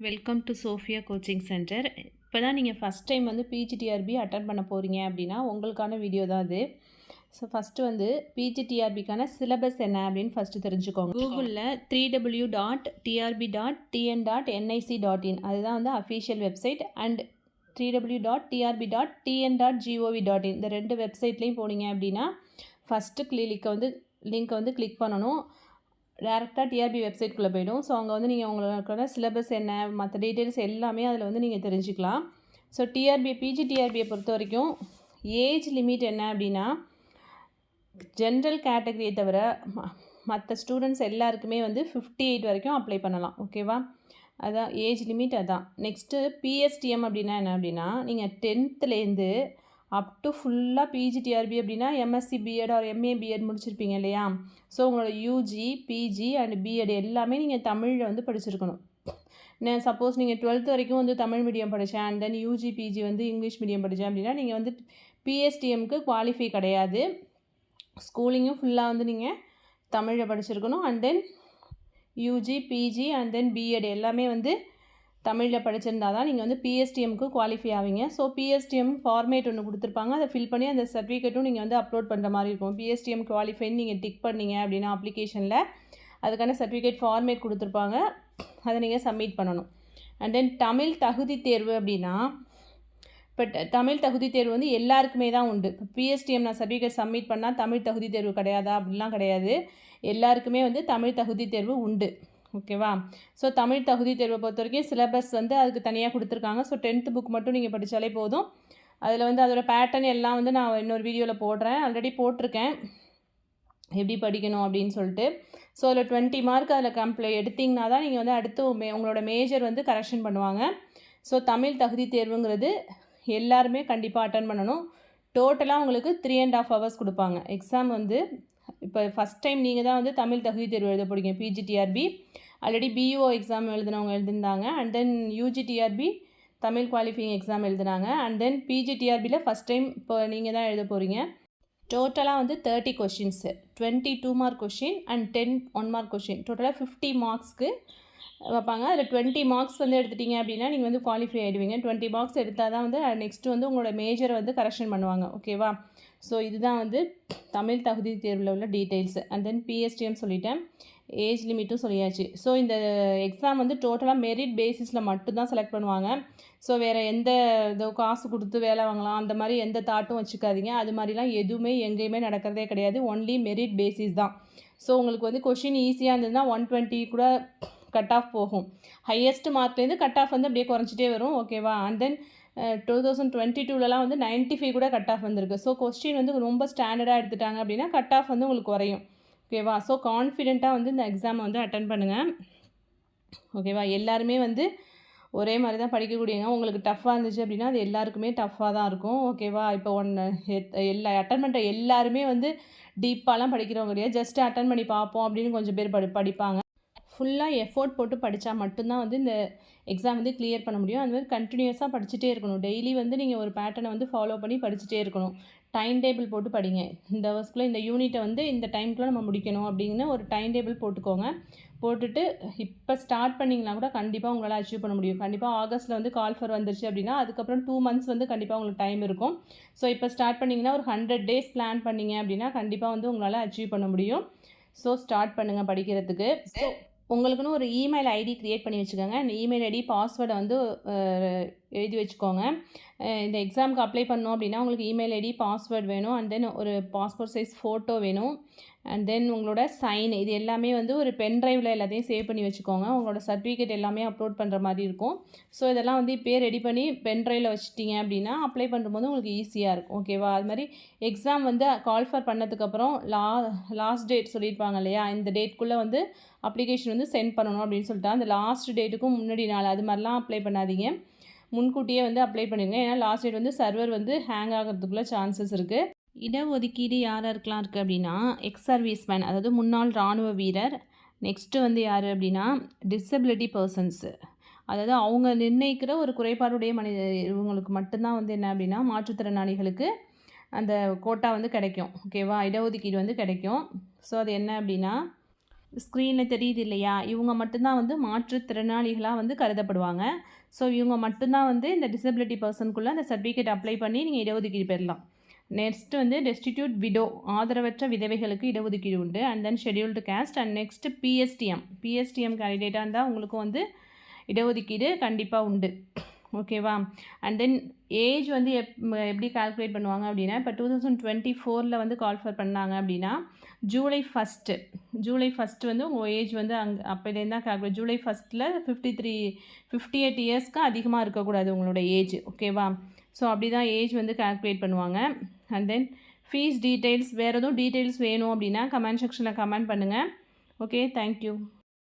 Welcome to Sophia coaching centre. இப்போ தான் நீங்கள் ஃபஸ்ட் டைம் வந்து பிஜிடிஆர்பி அட்டன் பண்ண போகிறீங்க அப்படின்னா உங்களுக்கான வீடியோ தான் அது. ஸோ ஃபஸ்ட்டு வந்து பிஜிடிஆர்பிக்கான சிலபஸ் என்ன அப்படின்னு ஃபஸ்ட்டு தெரிஞ்சுக்கோங்க. கூகுளில் www.trb.tn.nic.in அதுதான் வந்து அஃபீஷியல் வெப்சைட். அண்ட் www.trb.tn.gov.in இந்த ரெண்டு வெப்சைட்லேயும் போனீங்க அப்படின்னா ஃபஸ்ட்டு லிங்க்கை வந்து கிளிக் பண்ணணும். டேரெக்டாக டிஆர்பி வெப்சைட்குள்ளே போய்டும். ஸோ அங்கே வந்து நீங்கள் உங்களோட சிலபஸ் என்ன, மற்ற டீட்டெயில்ஸ் எல்லாமே அதில் வந்து நீங்கள் தெரிஞ்சுக்கலாம். ஸோ பிஜிடிஆர்பியை பொறுத்த வரைக்கும் ஏஜ் லிமிட் என்ன அப்படின்னா, ஜென்ரல் கேட்டகரியை தவிர மற்ற ஸ்டூடெண்ட்ஸ் எல்லாருக்குமே வந்து 58 வரைக்கும் அப்ளை பண்ணலாம். ஓகேவா? அதான் ஏஜ் லிமிட். அதான் நெக்ஸ்ட்டு பிஎஸ்டிஎம் அப்படின்னா என்ன அப்படின்னா, நீங்கள் 10th அப் டு ஃபுல்லாக பிஜிடிஆர்பி அப்படின்னா MSc BEd or MA BEd முடிச்சிருப்பீங்க இல்லையா? ஸோ உங்களோட யூஜி, பிஜி அண்ட் பிஎட் எல்லாமே நீங்கள் தமிழில் வந்து படிச்சிருக்கணும். சப்போஸ் நீங்கள் 12th வரைக்கும் வந்து தமிழ் மீடியம் படித்தேன் அண்ட் தென் யூஜி, பிஜி வந்து இங்கிலீஷ் மீடியம் படித்தேன் அப்படின்னா நீங்கள் வந்து பிஎஸ்டிஎம்க்கு குவாலிஃபை கிடையாது. ஸ்கூலிங்கும் ஃபுல்லாக வந்து நீங்கள் தமிழில் படிச்சிருக்கணும். And then UG, PG and then BEd எல்லாமே வந்து தமிழில் படிச்சிருந்தா தான் நீங்கள் வந்து பிஎஸ்டிஎம்க்கு குவாலிஃபை ஆவீங்க. ஸோ பிஎஸ்டிஎம் ஃபார்மேட் ஒன்று கொடுத்துருப்பாங்க. அதை ஃபில் பண்ணி அந்த சர்டிஃபிகேட்டும் நீங்கள் வந்து அப்லோட் பண்ணுற மாதிரி இருக்கும். பிஎஸ்டிஎம் குவாலிஃபைன்னு நீங்கள் டிக் பண்ணீங்க அப்படின்னா அப்ளிகேஷனில் அதுக்கான சர்டிஃபிகேட் ஃபார்மேட் கொடுத்துருப்பாங்க. அதை நீங்கள் சப்மிட் பண்ணணும். அண்ட் தென் தமிழ் தகுதி தேர்வு அப்படின்னா, இப்போ தமிழ் தகுதி தேர்வு வந்து எல்லாருக்குமே தான் உண்டு. இப்போ பிஎஸ்டிஎம் நான் சர்டிஃபிகேட் சப்மிட் பண்ணால் தமிழ் தகுதி தேர்வு கிடையாதா அப்படிலாம் கிடையாது. எல்லாருக்குமே வந்து தமிழ் தகுதி தேர்வு உண்டு. ஓகேவா? ஸோ தமிழ் தகுதி தேர்வை பொறுத்த வரைக்கும் சிலபஸ் வந்து அதுக்கு தனியாக கொடுத்துருக்காங்க. ஸோ 10th புக் மட்டும் நீங்கள் படித்தாலே போதும். அதில் வந்து அதோடய பேட்டர்ன் எல்லாம் வந்து நான் இன்னொரு வீடியோவில் போடுறேன். ஆல்ரெடி போட்டிருக்கேன் எப்படி படிக்கணும் அப்படின்னு சொல்லிட்டு. ஸோ அதில் 20 மார்க் அதில் எடுத்திங்கன்னா தான் நீங்கள் வந்து அடுத்து உங்களோட மேஜர் வந்து கரெக்ஷன் பண்ணுவாங்க. ஸோ தமிழ் தகுதி தேர்வுங்கிறது எல்லாருமே கண்டிப்பாக அட்டன் பண்ணணும். டோட்டலாக உங்களுக்கு 3.5 hours கொடுப்பாங்க. எக்ஸாம் வந்து இப்போ ஃபஸ்ட் டைம் நீங்கள் தான் வந்து தமிழ் தகுதி தேர்வு எழுத போகிறீங்க பிஜிடிஆர்பி. ஆல்ரெடி பியூஓ எக்ஸாம் எழுதிருந்தாங்க. And then UGTRB Tamil qualifying exam எழுதினாங்க. அண்ட் தென் பிஜிடிஆர்பியில் ஃபஸ்ட் டைம் இப்போ நீங்கள் தான் எழுத போகிறீங்க. டோட்டலாக வந்து 30 questions, 22 mark question and 10 1 mark question, டோட்டலாக 50 மார்க்ஸ்க்கு வைப்பாங்க. அதில் 20 மார்க்ஸ் வந்து எடுத்துட்டிங்க அப்படின்னா நீங்கள் வந்து குவாலிஃபை ஆகிடுவீங்க. 20 மார்க்ஸ் எடுத்தால் தான் வந்து நெக்ஸ்ட்டு வந்து உங்களோட மேஜரை வந்து கரெக்ஷன் பண்ணுவாங்க. ஓகேவா? ஸோ இதுதான் வந்து தமிழ் தகுதி தேர்வில் உள்ள டீட்டெயில்ஸு. அண்ட் தென் பிஎஸ்டிஎம் சொல்லிட்டேன், ஏஜ் லிமிட்டும் சொல்லியாச்சு. ஸோ இந்த எக்ஸாம் வந்து டோட்டலாக மெரிட் பேசிஸில் மட்டும்தான் செலக்ட் பண்ணுவாங்க. ஸோ வேறு எந்த இதோ காசு கொடுத்து வேலை வாங்கலாம் அந்த மாதிரி எந்த தாட்டும் வச்சுக்காதீங்க. அது மாதிரிலாம் எதுவுமே எங்கேயுமே நடக்கிறதே கிடையாது. ஒன்லி மெரிட் பேசிஸ் தான். ஸோ உங்களுக்கு வந்து கொஷின் ஈஸியாக இருந்ததுன்னா 120 கூட கட் ஆஃப் போகும். ஹையஸ்ட் மார்க்லேருந்து கட் ஆஃப் வந்து அப்படியே குறைஞ்சிட்டே வரும். ஓகேவா? அண்ட் தென் 2022லலாம் வந்து 95 கூட கட் ஆஃப் வந்திருக்கு. ஸோ கொஸ்டின் வந்து ரொம்ப ஸ்டாண்டர்டாக எடுத்துட்டாங்க அப்படின்னா கட் ஆஃப் வந்து உங்களுக்கு குறையும். ஓகேவா? ஸோ கான்ஃபிடெண்ட்டாக வந்து இந்த எக்ஸாமை வந்து அட்டன் பண்ணுங்கள். ஓகேவா? எல்லாருமே வந்து ஒரே மாதிரி தான் படிக்கக்கூடியங்க. உங்களுக்கு டஃப்பாக இருந்துச்சு அப்படின்னா அது எல்லாருக்குமே டஃப்பாக தான் இருக்கும். ஓகேவா? இப்போ அட்டன் பண்ணுற எல்லாருமே வந்து டீப்பாலாம் படிக்கிறவங்க கிடையாது. ஜஸ்ட் அட்டன் பண்ணி பார்ப்போம் அப்படின்னு கொஞ்சம் பேர் படிப்பாங்க. ஃபுல்லாக எஃபோர்ட் போட்டு படித்தா மட்டும்தான் வந்து இந்த எக்ஸாம் வந்து கிளியர் பண்ண முடியும். அது மாதிரி கண்டினியூஸாக படிச்சுட்டே இருக்கணும். டெய்லி வந்து நீங்கள் ஒரு பேட்டர்னை வந்து ஃபாலோ பண்ணி படிச்சுட்டே இருக்கணும். டைம் டேபிள் போட்டு படிங்க. இந்த ஹவர்ஸ்க்குள்ளே இந்த யூனிட்டை வந்து இந்த டைம்க்குள்ளே நம்ம முடிக்கணும் அப்படின்னு ஒரு டைம் டேபிள் போட்டுக்கோங்க. போட்டுட்டு இப்போ ஸ்டார்ட் பண்ணிங்கன்னா கூட கண்டிப்பாக உங்களால் அச்சீவ் பண்ண முடியும். கண்டிப்பாக ஆகஸ்ட்டில் வந்து கால்ஃபர் வந்துருச்சு அப்படின்னா அதுக்கப்புறம் 2 months வந்து கண்டிப்பாக உங்களுக்கு டைம் இருக்கும். ஸோ இப்போ ஸ்டார்ட் பண்ணிங்கன்னா ஒரு 100 days பிளான் பண்ணிங்க அப்படின்னா கண்டிப்பாக வந்து உங்களால் அச்சீவ் பண்ண முடியும். ஸோ ஸ்டார்ட் பண்ணுங்கள் படிக்கிறதுக்கு. ஸோ உங்களுக்குன்னு ஒரு இமெயில் ஐடி க்ரியேட் பண்ணி வச்சுக்கோங்க. அந்த இமெயில் ஐடி பாஸ்வேர்டை வந்து எழுதி வச்சுக்கோங்க. இந்த எக்ஸாமுக்கு அப்ளை பண்ணோம் அப்படின்னா உங்களுக்கு இமெயில் ஐடி, பாஸ்வேர்டு வேணும். அண்ட் தென் ஒரு பாஸ்போர்ட் சைஸ் ஃபோட்டோ வேணும். அண்ட் தென் உங்களோட சைன், இது எல்லாமே வந்து ஒரு பென் ட்ரைவில் எல்லாத்தையும் சேவ் பண்ணி வச்சுக்கோங்க. உங்களோட சர்டிஃபிகேட் எல்லாமே அப்லோட் பண்ணுற மாதிரி இருக்கும். ஸோ இதெல்லாம் வந்து இப்போயே ரெடி பண்ணி பென் ட்ரைவில் வச்சுட்டிங்க அப்படின்னா அப்ளை பண்ணும்போது உங்களுக்கு ஈஸியாக இருக்கும். ஓகேவா? அது மாதிரி எக்ஸாம் வந்து கால்ஃபர் பண்ணதுக்கப்புறம் லாஸ்ட் டேட் சொல்லியிருப்பாங்க இல்லையா? இந்த டேட்குள்ளே வந்து அப்ளிகேஷன் வந்து சென்ட் பண்ணணும் அப்படின்னு சொல்லிட்டு அந்த லாஸ்ட் டேட்டுக்கும் முன்னாடி நாள் அது மாதிரிலாம் அப்ளை பண்ணாதீங்க. முன்கூட்டியே வந்து அப்ளை பண்ணிடுங்க. ஏன்னா லாஸ்ட் டேட் வந்து சர்வர் வந்து ஹேங் ஆகிறதுக்குள்ள சான்சஸ் இருக்குது. இடஒதுக்கீடு யாருக்கெலாம் இருக்குது அப்படின்னா, எக்ஸ் சர்வீஸ்மேன், அதாவது முன்னாள் இராணுவ வீரர். நெக்ஸ்ட்டு வந்து யார் அப்படின்னா டிசபிலிட்டி பர்சன்ஸு, அதாவது அவங்க நிர்ணயிக்கிற ஒரு குறைபாடுடைய இவங்களுக்கு மட்டும்தான் வந்து என்ன அப்படின்னா மாற்றுத்திறனாளிகளுக்கு அந்த கோட்டா வந்து கிடைக்கும். ஓகேவா? இடஒதுக்கீடு வந்து கிடைக்கும். ஸோ அது என்ன அப்படின்னா ஸ்க்ரீனில் தெரியுது இல்லையா, இவங்க மட்டும்தான் வந்து மாற்றுத்திறனாளிகளாக வந்து கருதப்படுவாங்க. ஸோ இவங்க மட்டும்தான் வந்து இந்த டிசபிலிட்டி பர்சனுக்குள்ளே அந்த சர்டிஃபிகேட் அப்ளை பண்ணி நீங்கள் இடஒதுக்கீடு பெறலாம். நெக்ஸ்ட் வந்து டெஸ்டிடியூட் விடோ, ஆதரவற்ற விதவைகளுக்கு இடஒதுக்கீடு உண்டு. And then scheduled caste. And next PSTM கேண்டிடேட்டாக இருந்தால் உங்களுக்கும் வந்து இடஒதுக்கீடு கண்டிப்பாக உண்டு. ஓகேவா? அண்ட் தென் ஏஜ் வந்து எப்படி கால்குலேட் பண்ணுவாங்க அப்படின்னா, இப்போ 2024 வந்து கால்ஃபர் பண்ணாங்க அப்படின்னா ஜூலை 1 வந்து உங்கள் ஏஜ் வந்து அப்போலேருந்து தான் கால்குலேட். ஜூலை 1 58 இயர்ஸ்க்கு அதிகமாக இருக்கக்கூடாது உங்களோட ஏஜ். ஓகேவா? ஸோ அப்படி தான் ஏஜ் வந்து கால்குலேட் பண்ணுவாங்க. அண்ட் தென் ஃபீஸ் டீட்டெயில்ஸ், வேறு எதுவும் டீட்டெயில்ஸ் வேணும் அப்படின்னா கமெண்ட் செக்ஷனில் கமெண்ட் பண்ணுங்கள். Okay, thank you.